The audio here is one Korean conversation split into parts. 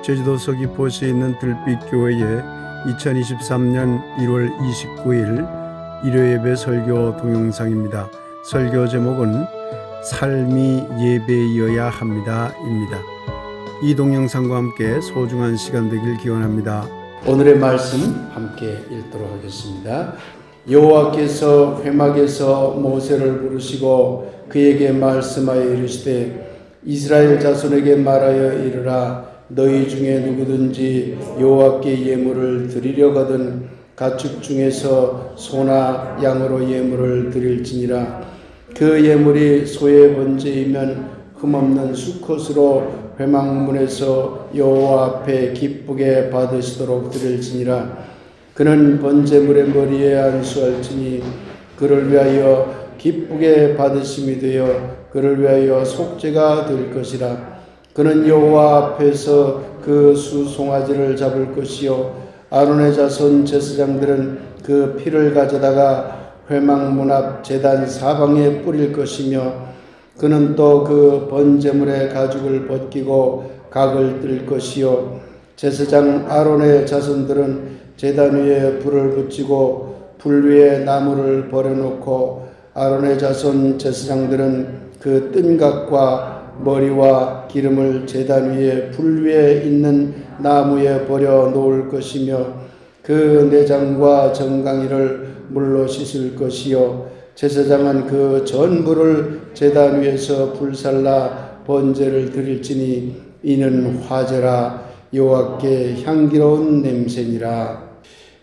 제주도 서귀포시에 있는 들빛교회의 2023년 1월 29일 일요예배 설교 동영상입니다. 설교 제목은 삶이 예배이어야 합니다입니다. 이 동영상과 함께 소중한 시간 되길 기원합니다. 오늘의 말씀 함께 읽도록 하겠습니다. 여호와께서 회막에서 모세를 부르시고 그에게 말씀하여 이르시되 이스라엘 자손에게 말하여 이르라. 너희 중에 누구든지 여호와께 예물을 드리려거든 가축 중에서 소나 양으로 예물을 드릴지니라. 그 예물이 소의 번제이면 흠없는 수컷으로 회막문에서 여호와 앞에 기쁘게 받으시도록 드릴지니라. 그는 번제물의 머리에 안수할지니 그를 위하여 기쁘게 받으심이 되어 그를 위하여 속죄가 될 것이라. 그는 여호와 앞에서 그 수송아지를 잡을 것이요 아론의 자손 제사장들은 그 피를 가져다가 회막문 앞 제단 사방에 뿌릴 것이며 그는 또 그 번제물의 가죽을 벗기고 각을 뜰 것이요 제사장 아론의 자손들은 제단 위에 불을 붙이고 불 위에 나무를 버려놓고 아론의 자손 제사장들은 그 뜬각과 머리와 기름을 제단 위에 불 위에 있는 나무에 버려 놓을 것이며 그 내장과 정강이를 물로 씻을 것이요 제사장은 그 전부를 제단 위에서 불살라 번제를 드릴지니 이는 화제라 여호와께 향기로운 냄새니라.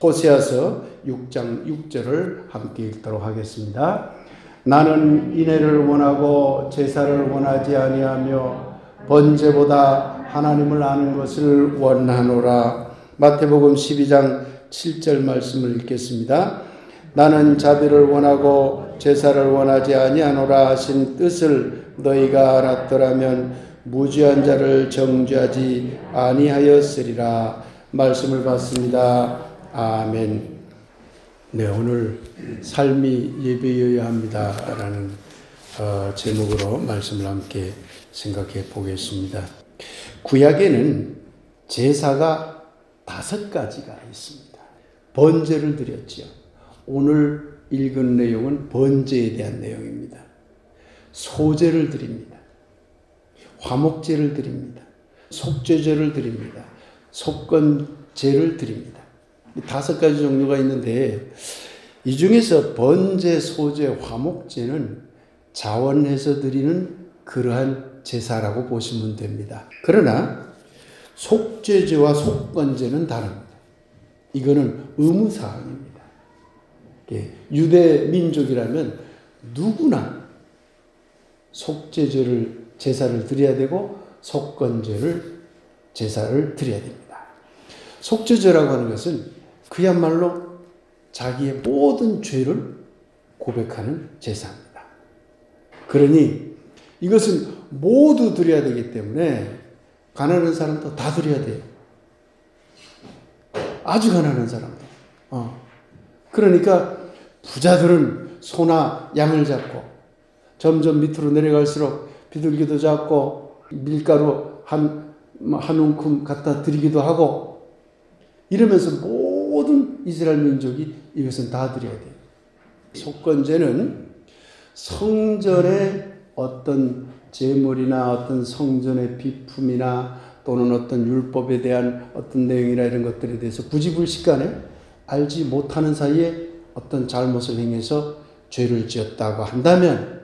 호세아서 6장 6절을 함께 읽도록 하겠습니다. 나는 인애를 원하고 제사를 원하지 아니하며 번제보다 하나님을 아는 것을 원하노라. 마태복음 12장 7절 말씀을 읽겠습니다. 나는 자비를 원하고 제사를 원하지 아니하노라 하신 뜻을 너희가 알았더라면 무죄한 자를 정죄하지 아니하였으리라. 말씀을 받습니다. 아멘. 네, 오늘 삶이 예배여야 합니다라는 제목으로 말씀을 함께 생각해 보겠습니다. 구약에는 제사가 5가지가 있습니다. 번제를 드렸지요. 오늘 읽은 내용은 번제에 대한 내용입니다. 소제를 드립니다. 화목제를 드립니다. 속죄제를 드립니다. 속건제를 드립니다. 5가지 종류가 있는데 이 중에서 번제, 소제, 화목제는 자원해서 드리는 그러한 제사라고 보시면 됩니다. 그러나 속죄제와 속건제는 다릅니다. 이거는 의무사항입니다. 유대 민족이라면 누구나 속죄제를 제사를 드려야 되고 속건제를 제사를 드려야 됩니다. 속죄제라고 하는 것은 그야말로 자기의 모든 죄를 고백하는 제사입니다. 그러니 이것은 모두 드려야 되기 때문에 가난한 사람도 다 드려야 돼요. 아주 가난한 사람도. 그러니까 부자들은 소나 양을 잡고 점점 밑으로 내려갈수록 비둘기도 잡고 밀가루 한 움큼 갖다 드리기도 하고 이러면서 모든 이스라엘 민족이 이것은 다 드려야 돼요. 속건제는 성전의 어떤 제물이나 어떤 성전의 비품이나 또는 어떤 율법에 대한 어떤 내용이나 이런 것들에 대해서 부지불식간에 알지 못하는 사이에 어떤 잘못을 행해서 죄를 지었다고 한다면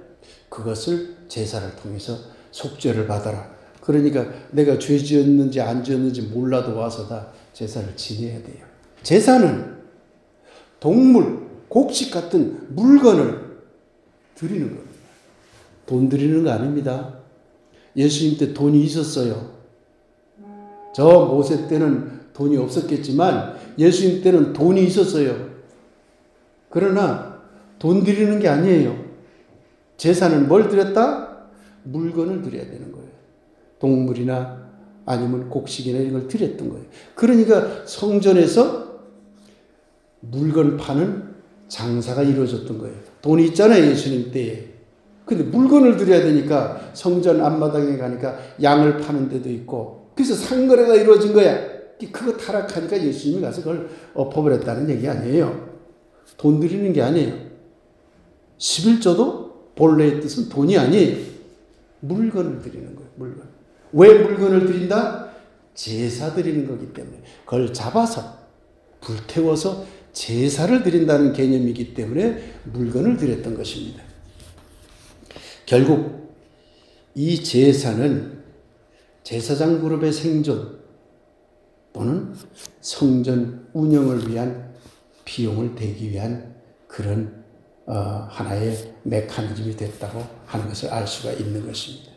그것을 제사를 통해서 속죄를 받아라. 그러니까 내가 죄 지었는지 안 지었는지 몰라도 와서 다 제사를 지내야 돼요. 제사는 동물, 곡식 같은 물건을 드리는 겁니다. 돈 드리는 거 아닙니다. 예수님 때 돈이 있었어요. 저 모세 때는 돈이 없었겠지만 예수님 때는 돈이 있었어요. 그러나 돈 드리는 게 아니에요. 제사는 뭘 드렸다? 물건을 드려야 되는 거예요. 동물이나 아니면 곡식이나 이런 걸 드렸던 거예요. 그러니까 성전에서 물건 파는 장사가 이루어졌던 거예요. 돈이 있잖아요, 예수님 때에. 근데 물건을 드려야 되니까 성전 앞마당에 가니까 양을 파는 데도 있고 그래서 상거래가 이루어진 거야. 그거 타락하니까 예수님이 가서 그걸 엎어버렸다는 얘기 아니에요. 돈 드리는 게 아니에요. 11조도 본래의 뜻은 돈이 아니에요. 물건을 드리는 거예요. 물건. 왜 물건을 드린다? 제사 드리는 거기 때문에. 그걸 잡아서 불태워서 제사를 드린다는 개념이기 때문에 물건을 드렸던 것입니다. 결국 이 제사는 제사장 그룹의 생존 또는 성전 운영을 위한 비용을 대기 위한 그런 하나의 메커니즘이 됐다고 하는 것을 알 수가 있는 것입니다.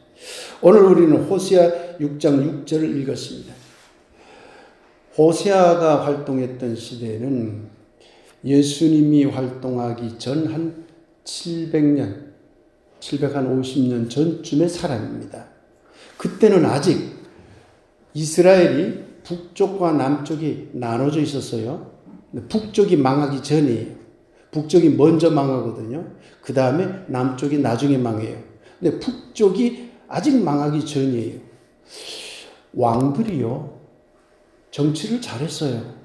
오늘 우리는 호세아 6장 6절을 읽었습니다. 호세아가 활동했던 시대는 예수님이 활동하기 전 한 700년, 750년 전쯤의 사람입니다. 그때는 아직 이스라엘이 북쪽과 남쪽이 나눠져 있었어요. 북쪽이 망하기 전이에요. 북쪽이 먼저 망하거든요. 그 다음에 남쪽이 나중에 망해요. 근데 북쪽이 아직 망하기 전이에요. 왕들이요, 정치를 잘했어요.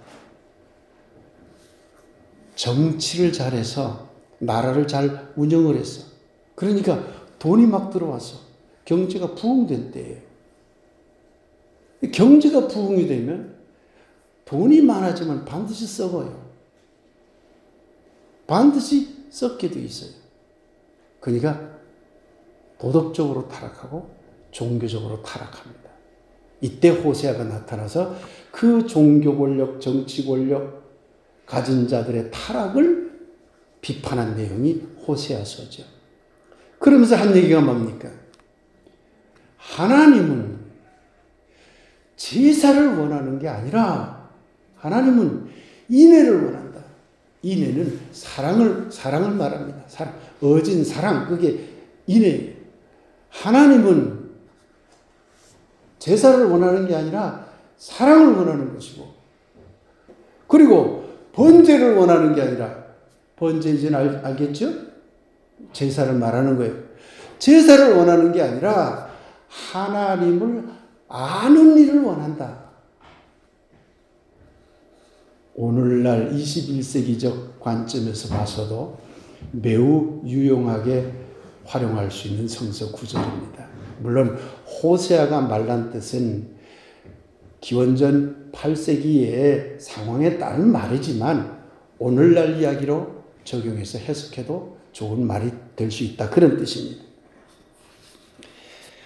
정치를 잘해서 나라를 잘 운영을 했어. 그러니까 돈이 막 들어와서 경제가 부흥된 때예요. 경제가 부흥이 되면 돈이 많아지면 반드시 썩어요. 반드시 썩게 돼 있어요. 그러니까 도덕적으로 타락하고 종교적으로 타락합니다. 이때 호세아가 나타나서 그 종교 권력, 정치 권력 가진 자들의 타락을 비판한 내용이 호세아서죠. 그러면서 한 얘기가 뭡니까? 하나님은 제사를 원하는 게 아니라 하나님은 인애를 원한다. 인애는 사랑을 말합니다. 사랑, 어진 사랑, 그게 인애예요. 하나님은 제사를 원하는 게 아니라 사랑을 원하는 것이고, 그리고 번제를 원하는 게 아니라, 번제 이제는 알겠죠? 제사를 말하는 거예요. 제사를 원하는 게 아니라 하나님을 아는 일을 원한다. 오늘날 21세기적 관점에서 봐서도 매우 유용하게 활용할 수 있는 성서 구절입니다. 물론 호세아가 말한 뜻은 기원전 8세기의 상황에 따른 말이지만 오늘날 이야기로 적용해서 해석해도 좋은 말이 될 수 있다. 그런 뜻입니다.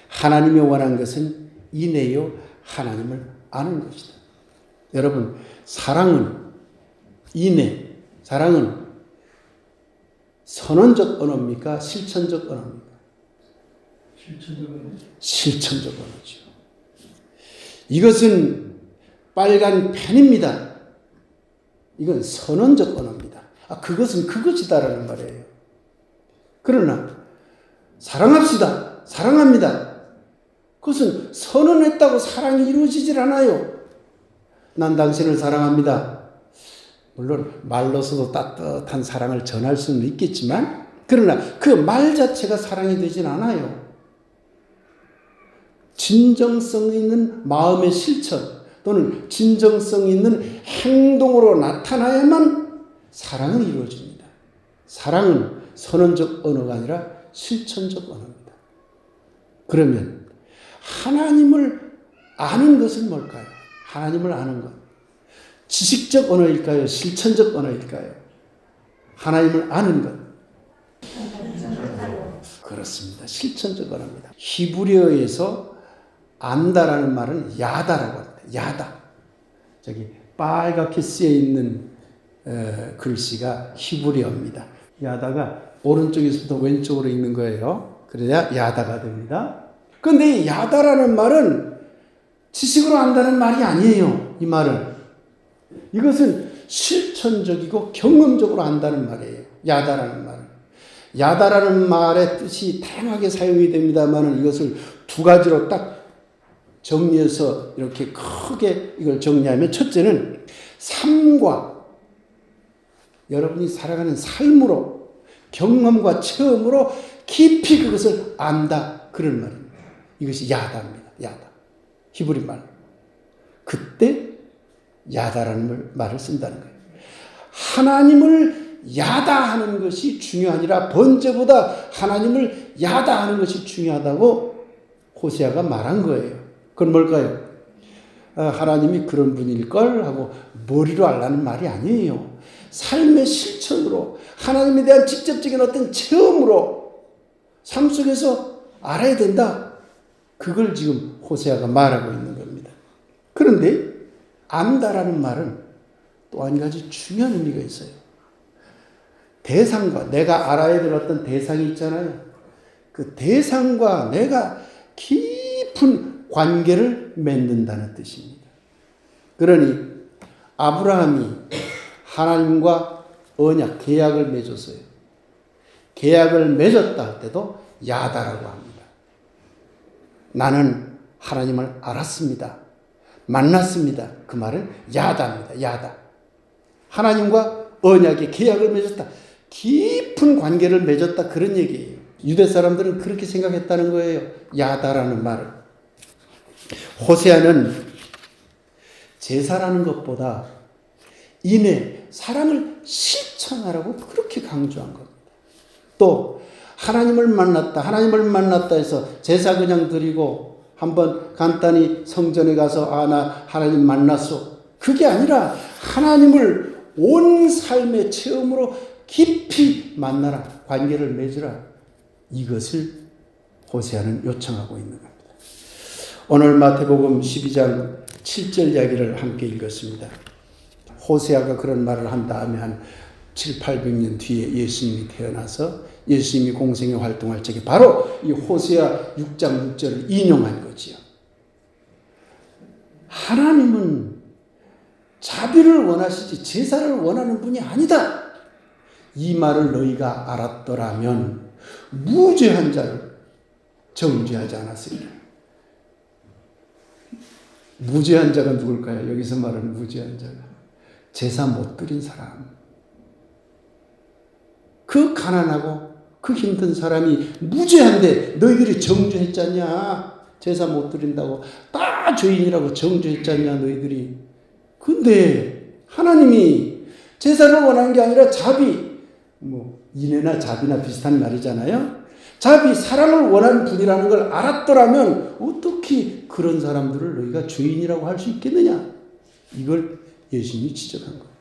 하나님이 원한 것은 인애요, 하나님을 아는 것이다. 여러분, 사랑은, 인애, 사랑은 선언적 언어입니까? 실천적 언어입니까? 실천적 언어죠. 이것은 빨간 펜입니다. 이건 선언적 언어입니다. 그것은 그것이다라는 말이에요. 그러나 사랑합시다, 사랑합니다. 그것은 선언했다고 사랑이 이루어지질 않아요. 난 당신을 사랑합니다. 물론 말로서도 따뜻한 사랑을 전할 수는 있겠지만, 그러나 그 말 자체가 사랑이 되진 않아요. 진정성 있는 마음의 실천 또는 진정성 있는 행동으로 나타나야만 사랑은 이루어집니다. 사랑은 선언적 언어가 아니라 실천적 언어입니다. 그러면 하나님을 아는 것은 뭘까요? 하나님을 아는 것. 지식적 언어일까요? 실천적 언어일까요? 하나님을 아는 것. 그렇습니다. 실천적 언어입니다. 히브리어에서 안다라는 말은 야다라고 합니다. 야다. 저기 빨갛게 쓰여 있는 글씨가 히브리어입니다. 야다가 오른쪽에서부터 왼쪽으로 있는 거예요. 그래야 야다가 됩니다. 그런데 이 야다라는 말은 지식으로 안다는 말이 아니에요. 이 말은. 이것은 실천적이고 경험적으로 안다는 말이에요. 야다라는 말은. 야다라는 말의 뜻이 다양하게 사용이 됩니다만 이것을 두 가지로 딱 정리해서 이렇게 크게 이걸 정리하면, 첫째는 삶과 여러분이 살아가는 삶으로, 경험과 체험으로 깊이 그것을 안다, 그런 말입니다. 이것이 야다입니다. 야다. 히브리 말. 그때 야다라는 말을 쓴다는 거예요. 하나님을 야다하는 것이 중요하니라 번제보다 하나님을 야다하는 것이 중요하다고 호세아가 말한 거예요. 그건 뭘까요? 하나님이 그런 분일걸 하고 머리로 알라는 말이 아니에요. 삶의 실천으로 하나님에 대한 직접적인 어떤 체험으로 삶 속에서 알아야 된다. 그걸 지금 호세아가 말하고 있는 겁니다. 그런데 안다라는 말은 또 한 가지 중요한 의미가 있어요. 대상과 내가 알아야 될 어떤 대상이 있잖아요. 그 대상과 내가 깊은 관계를 맺는다는 뜻입니다. 그러니 아브라함이 하나님과 언약, 계약을 맺었어요. 계약을 맺었다 할 때도 야다라고 합니다. 나는 하나님을 알았습니다. 만났습니다. 그 말은 야다입니다. 야다. 하나님과 언약의 계약을 맺었다. 깊은 관계를 맺었다. 그런 얘기예요. 유대 사람들은 그렇게 생각했다는 거예요. 야다라는 말을. 호세아는 제사라는 것보다 인애, 사랑을 실천하라고 그렇게 강조한 겁니다. 또 하나님을 만났다 해서 제사 그냥 드리고 한번 간단히 성전에 가서 나 하나님 만났어. 그게 아니라 하나님을 온 삶의 체험으로 깊이 만나라. 관계를 맺으라. 이것을 호세아는 요청하고 있는 겁니다. 오늘 마태복음 12장 7절 이야기를 함께 읽었습니다. 호세아가 그런 말을 한 다음에 한 7, 800년 뒤에 예수님이 태어나서 예수님이 공생에 활동할 적에 바로 이 호세아 6장 6절을 인용한 거지요. 하나님은 자비를 원하시지 제사를 원하는 분이 아니다. 이 말을 너희가 알았더라면 무죄한 자를 정죄하지 않았으리라. 무죄한 자가 누굴까요? 여기서 말하는 무죄한 자가 제사 못 드린 사람. 그 가난하고 그 힘든 사람이 무죄한데 너희들이 정죄했잖냐. 제사 못 드린다고 다 죄인이라고 정죄했잖냐 너희들이. 근데 하나님이 제사를 원한 게 아니라 자비, 인애나 자비나 비슷한 말이잖아요. 자비, 사랑을 원하는 분이라는 걸 알았더라면 어떻게 그런 사람들을 너희가 죄인이라고 할 수 있겠느냐. 이걸 예수님이 지적한 거예요.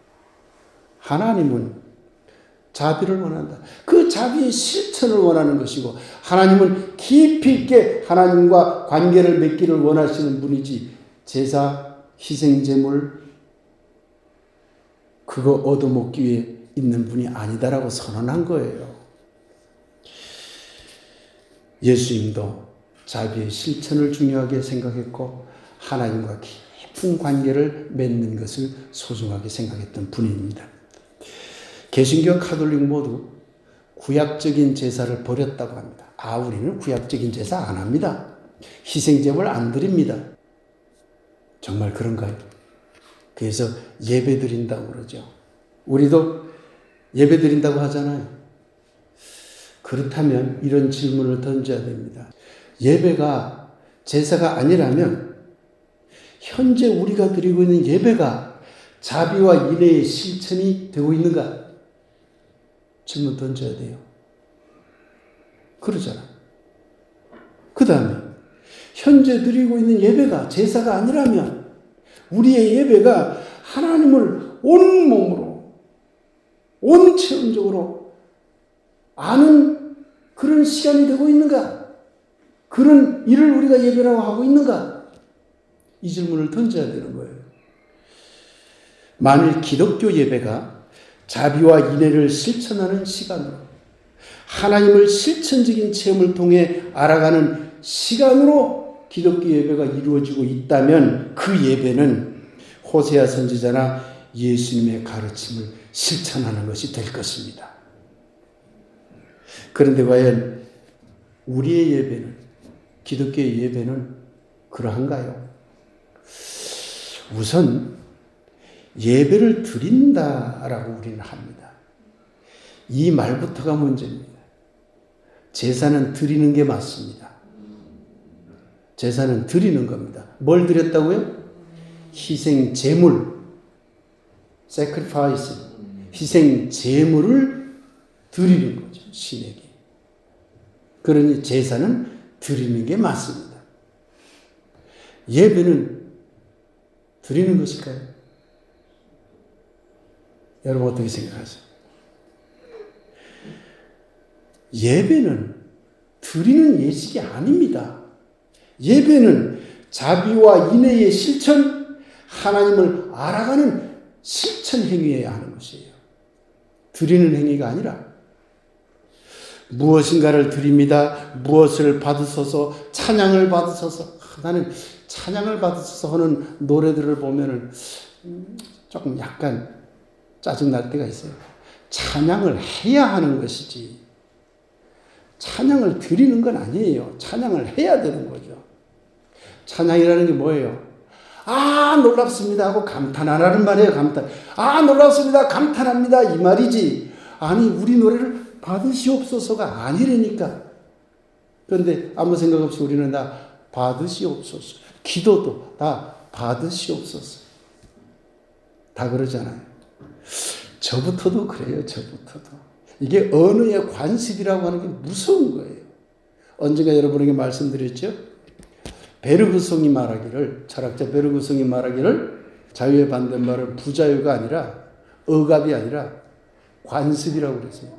하나님은 자비를 원한다. 그 자비의 실천을 원하는 것이고 하나님은 깊이 있게 하나님과 관계를 맺기를 원하시는 분이지 제사, 희생제물 그거 얻어먹기 위해 있는 분이 아니다라고 선언한 거예요. 예수님도 자비의 실천을 중요하게 생각했고 하나님과 깊은 관계를 맺는 것을 소중하게 생각했던 분입니다. 개신교 가톨릭 모두 구약적인 제사를 버렸다고 합니다. 우리는 구약적인 제사 안 합니다. 희생제물 안 드립니다. 정말 그런가요? 그래서 예배 드린다고 그러죠. 우리도 예배 드린다고 하잖아요. 그렇다면 이런 질문을 던져야 됩니다. 예배가 제사가 아니라면 현재 우리가 드리고 있는 예배가 자비와 인애의 실천이 되고 있는가? 질문 던져야 돼요. 그러잖아. 그 다음에 현재 드리고 있는 예배가 제사가 아니라면 우리의 예배가 하나님을 온 몸으로 온 체험적으로 아는 그런 시간이 되고 있는가? 그런 일을 우리가 예배라고 하고 있는가? 이 질문을 던져야 되는 거예요. 만일 기독교 예배가 자비와 인애를 실천하는 시간으로 하나님을 실천적인 체험을 통해 알아가는 시간으로 기독교 예배가 이루어지고 있다면 그 예배는 호세아 선지자나 예수님의 가르침을 실천하는 것이 될 것입니다. 그런데 과연 우리의 예배는, 기독교의 예배는 그러한가요? 우선 예배를 드린다라고 우리는 합니다. 이 말부터가 문제입니다. 제사는 드리는 게 맞습니다. 제사는 드리는 겁니다. 뭘 드렸다고요? 희생 제물, sacrifice, 희생 제물을 드리는 거죠. 신에게. 그러니 제사는 드리는 게 맞습니다. 예배는 드리는 것일까요? 여러분 어떻게 생각하세요? 예배는 드리는 예식이 아닙니다. 예배는 자비와 인애의 실천, 하나님을 알아가는 실천 행위여야 하는 것이에요. 드리는 행위가 아니라 무엇인가를 드립니다. 무엇을 받으소서, 찬양을 받으소서. 나는 찬양을 받으소서 하는 노래들을 보면은 조금 약간 짜증날 때가 있어요. 찬양을 해야 하는 것이지 찬양을 드리는 건 아니에요. 찬양을 해야 되는 거죠. 찬양이라는 게 뭐예요? 아, 놀랍습니다 하고 감탄 안 하는 말이에요. 감탄. 아, 놀랍습니다. 감탄합니다. 이 말이지. 아니, 우리 노래를 받으시옵소서가 아니라니까. 그런데 아무 생각 없이 우리는 다 받으시옵소서. 기도도 다 받으시옵소서. 다 그러잖아요. 저부터도 그래요. 저부터도. 이게 언어의 관습이라고 하는 게 무서운 거예요. 언젠가 여러분에게 말씀드렸죠? 베르그송이 말하기를, 철학자 베르그송이 말하기를 자유의 반대말은 부자유가 아니라 억압이 아니라 관습이라고 그랬어요.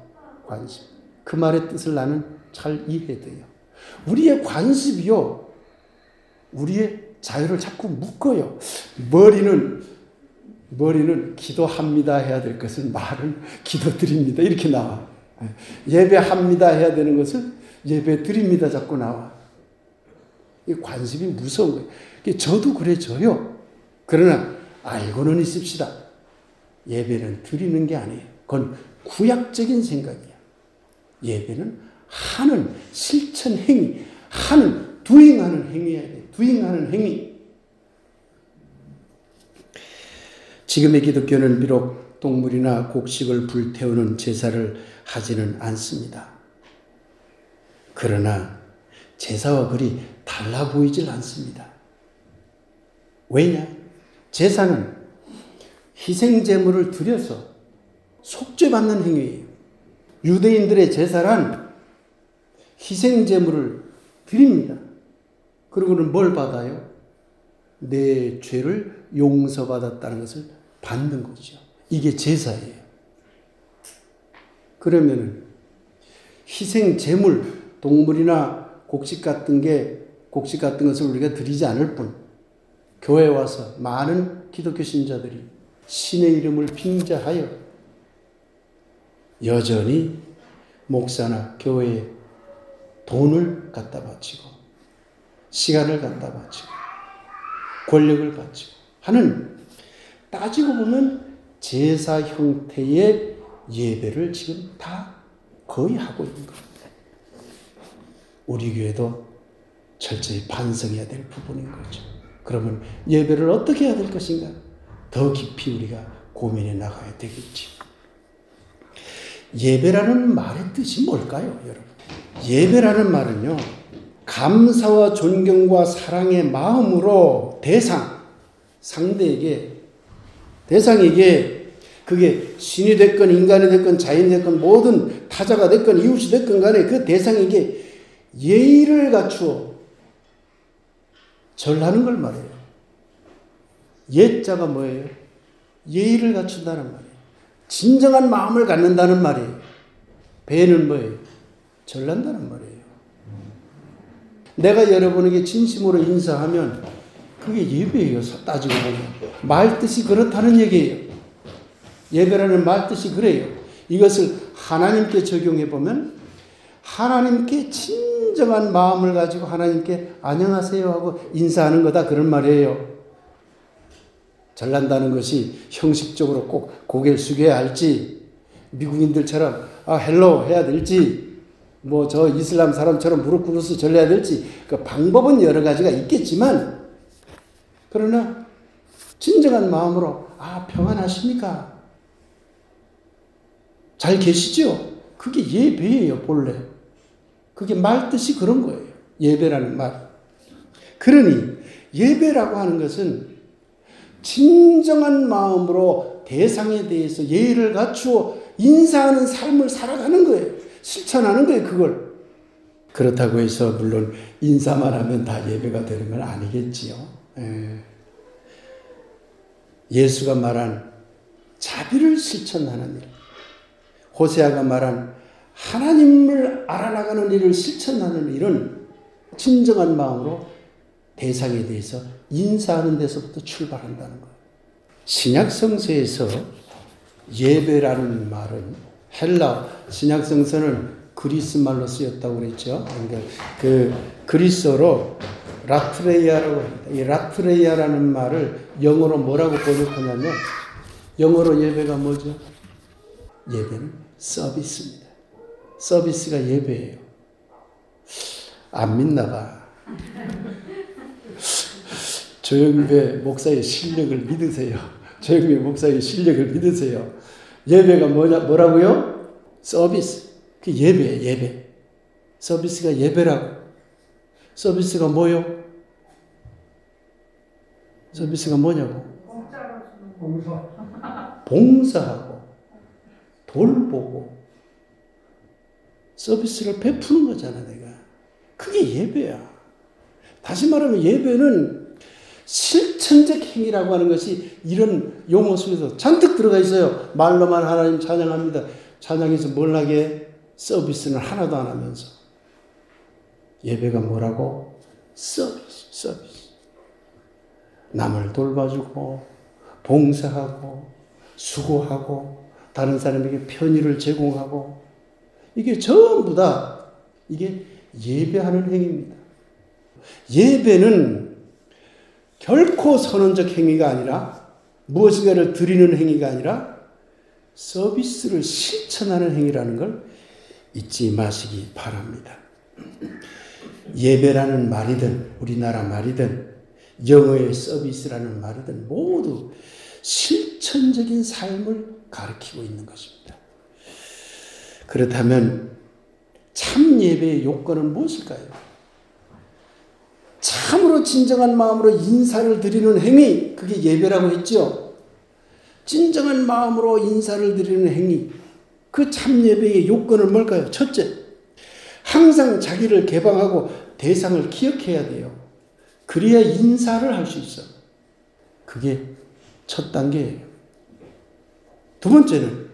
관습. 그 말의 뜻을 나는 잘 이해돼요. 우리의 관습이요. 우리의 자유를 자꾸 묶어요. 머리는 기도합니다 해야 될 것을 말은 기도드립니다 이렇게 나와. 예배합니다 해야 되는 것을 예배드립니다 자꾸 나와. 이 관습이 무서운 거예요. 저도 그래져요. 그러나 알고는 있읍시다. 예배는 드리는 게 아니에요. 그건 구약적인 생각이야. 예배는 하는 실천 행위, doing하는 행위야 돼. doing하는 행위. 지금의 기독교는 비록 동물이나 곡식을 불태우는 제사를 하지는 않습니다. 그러나 제사와 그리 달라 보이질 않습니다. 왜냐? 제사는 희생제물을 드려서 속죄받는 행위예요. 유대인들의 제사란 희생제물을 드립니다. 그리고는 뭘 받아요? 내 죄를 용서받았다는 것을 받는 거죠. 이게 제사예요. 그러면은 희생제물, 동물이나 곡식 같은 것을 우리가 드리지 않을 뿐, 교회에 와서 많은 기독교 신자들이 신의 이름을 빙자하여 여전히 목사나 교회에 돈을 갖다 바치고 시간을 갖다 바치고 권력을 바치고 하는, 따지고 보면 제사 형태의 예배를 지금 다 거의 하고 있는 겁니다. 우리 교회도 철저히 반성해야 될 부분인 거죠. 그러면 예배를 어떻게 해야 될 것인가? 더 깊이 우리가 고민해 나가야 되겠지. 예배라는 말의 뜻이 뭘까요, 여러분? 예배라는 말은요, 감사와 존경과 사랑의 마음으로 상대에게, 대상에게, 그게 신이 됐건 인간이 됐건 자연이 됐건 모든 타자가 됐건 이웃이 됐건 간에 그 대상에게 예의를 갖추어 절하는 걸 말해요. 예자가 뭐예요? 예의를 갖춘다는 말이에요. 진정한 마음을 갖는다는 말이에요. 배는 뭐예요? 절한다는 말이에요. 내가 여러분에게 진심으로 인사하면 그게 예배예요. 따지고 보면. 말뜻이 그렇다는 얘기예요. 예배라는 말뜻이 그래요. 이것을 하나님께 적용해 보면 하나님께 진정한 마음을 가지고 하나님께 안녕하세요 하고 인사하는 거다, 그런 말이에요. 잘난다는 것이 형식적으로 꼭 고개를 숙여야 할지, 미국인들처럼 헬로 해야 될지, 저 이슬람 사람처럼 무릎 꿇어서 절해야 될지, 그 방법은 여러 가지가 있겠지만, 그러나 진정한 마음으로 평안하십니까? 잘 계시죠? 그게 예배예요, 본래. 그게 말뜻이 그런 거예요. 예배라는 말. 그러니 예배라고 하는 것은 진정한 마음으로 대상에 대해서 예의를 갖추어 인사하는 삶을 살아가는 거예요. 실천하는 거예요, 그걸. 그렇다고 해서 물론 인사만 하면 다 예배가 되는 건 아니겠지요. 예수가 말한 자비를 실천하는 일, 호세아가 말한 하나님을 알아나가는 일을 실천하는 일은 진정한 마음으로 대상에 대해서 인사하는 데서부터 출발한다는 거예요. 신약 성서에서 예배라는 말은 헬라 신약 성서는 그리스 말로 쓰였다고 그랬죠. 그러니까 그 그리스어로 라트레이아라고 합니다. 이 라트레이아라는 말을 영어로 뭐라고 번역하냐면 영어로 예배가 뭐죠? 예배는 서비스입니다. 서비스가 예배예요. 안 믿나 봐. 조영배 목사의 실력을 믿으세요. 조영배 목사의 실력을 믿으세요. 예배가 뭐라고요? 서비스. 그 예배예요, 예배. 서비스가 예배라고. 서비스가 뭐요? 서비스가 뭐냐고? 봉사하고, 돌보고, 서비스를 베푸는 거잖아, 내가. 그게 예배야. 다시 말하면 예배는 실천적 행위라고 하는 것이 이런 용어 속에서 잔뜩 들어가 있어요. 말로만 하나님 찬양합니다. 찬양해서 뭘 하게? 서비스는 하나도 안 하면서. 예배가 뭐라고? 서비스. 남을 돌봐주고, 봉사하고, 수고하고, 다른 사람에게 편의를 제공하고, 이게 전부 다 이게 예배하는 행위입니다. 예배는 결코 선언적 행위가 아니라 무엇인가를 드리는 행위가 아니라 서비스를 실천하는 행위라는 걸 잊지 마시기 바랍니다. 예배라는 말이든 우리나라 말이든 영어의 서비스라는 말이든 모두 실천적인 삶을 가리키고 있는 것입니다. 그렇다면 참 예배의 요건은 무엇일까요? 참으로 진정한 마음으로 인사를 드리는 행위, 그게 예배라고 했죠. 진정한 마음으로 인사를 드리는 행위, 그 참 예배의 요건은 뭘까요? 첫째, 항상 자기를 개방하고 대상을 기억해야 돼요. 그래야 인사를 할 수 있어. 그게 첫 단계예요. 두 번째는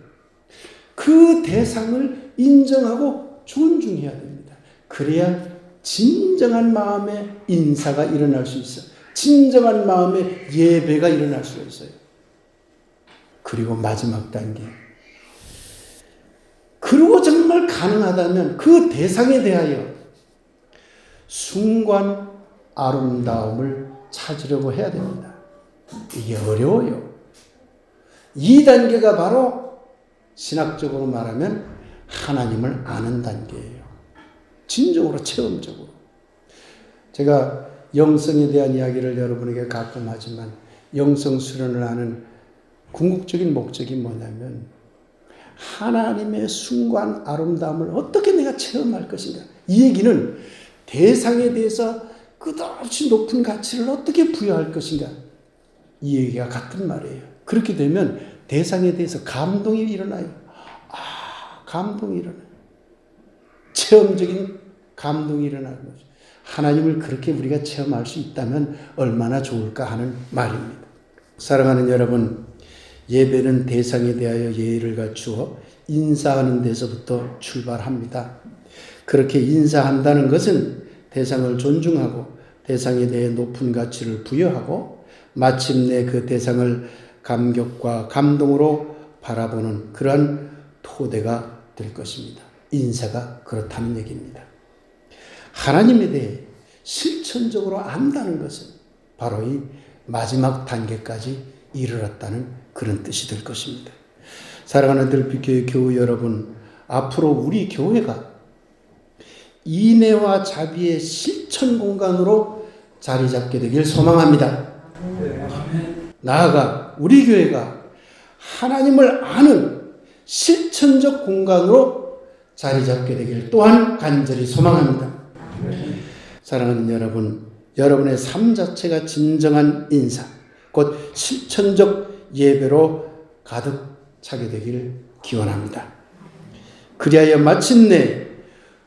그 대상을 인정하고 존중해야 됩니다. 그래야 진정한 마음의 인사가 일어날 수 있어요. 진정한 마음의 예배가 일어날 수가 있어요. 그리고 마지막 단계. 그리고 정말 가능하다면 그 대상에 대하여 순간 아름다움을 찾으려고 해야 됩니다. 이게 어려워요. 이 단계가 바로 신학적으로 말하면 하나님을 아는 단계예요. 진정으로 체험적으로. 제가 영성에 대한 이야기를 여러분에게 가끔 하지만 영성 수련을 하는 궁극적인 목적이 뭐냐면 하나님의 순간 아름다움을 어떻게 내가 체험할 것인가. 이 얘기는 대상에 대해서 끝없이 높은 가치를 어떻게 부여할 것인가. 이 얘기가 같은 말이에요. 그렇게 되면 대상에 대해서 감동이 일어나요. 감동이 일어나요. 체험적인 감동이 일어나는 거죠. 하나님을 그렇게 우리가 체험할 수 있다면 얼마나 좋을까 하는 말입니다. 사랑하는 여러분, 예배는 대상에 대하여 예의를 갖추어 인사하는 데서부터 출발합니다. 그렇게 인사한다는 것은 대상을 존중하고 대상에 대해 높은 가치를 부여하고 마침내 그 대상을 감격과 감동으로 바라보는 그러한 토대가 될 것입니다. 인사가 그렇다는 얘기입니다. 하나님에 대해 실천적으로 안다는 것은 바로 이 마지막 단계까지 이르렀다는 그런 뜻이 될 것입니다. 사랑하는 들빛교회 교우 여러분, 앞으로 우리 교회가 인애와 자비의 실천 공간으로 자리 잡게 되길 소망합니다. 나아가 우리 교회가 하나님을 아는 실천적 공간으로 자리 잡게 되길 또한 간절히 소망합니다. 사랑하는 여러분, 여러분의 삶 자체가 진정한 인사, 곧 실천적 예배로 가득 차게 되길 기원합니다. 그리하여 마침내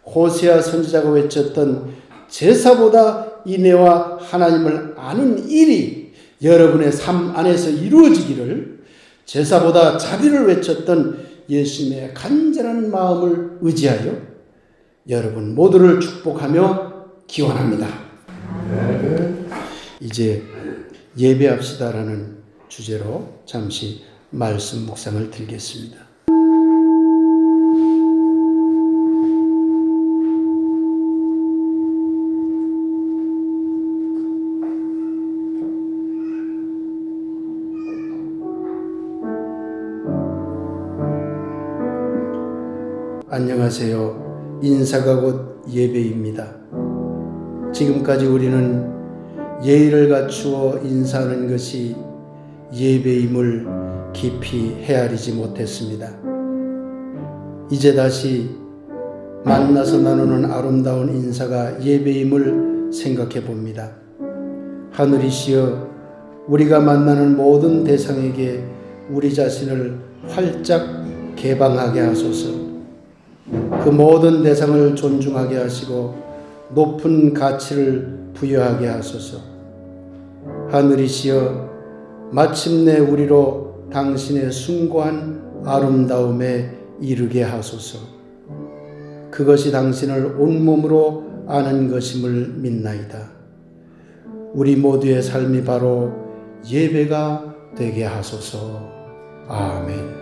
호세아 선지자가 외쳤던 제사보다 인애와 하나님을 아는 일이 여러분의 삶 안에서 이루어지기를 제사보다 자비를 외쳤던 예수님의 간절한 마음을 의지하여 여러분 모두를 축복하며 기원합니다. 이제 예배합시다라는 주제로 잠시 말씀 묵상을 드리겠습니다. 안녕하세요. 인사가 곧 예배입니다. 지금까지 우리는 예의를 갖추어 인사하는 것이 예배임을 깊이 헤아리지 못했습니다. 이제 다시 만나서 나누는 아름다운 인사가 예배임을 생각해 봅니다. 하늘이시여, 우리가 만나는 모든 대상에게 우리 자신을 활짝 개방하게 하소서. 그 모든 대상을 존중하게 하시고 높은 가치를 부여하게 하소서. 하늘이시여, 마침내 우리로 당신의 숭고한 아름다움에 이르게 하소서. 그것이 당신을 온몸으로 아는 것임을 믿나이다. 우리 모두의 삶이 바로 예배가 되게 하소서. 아멘.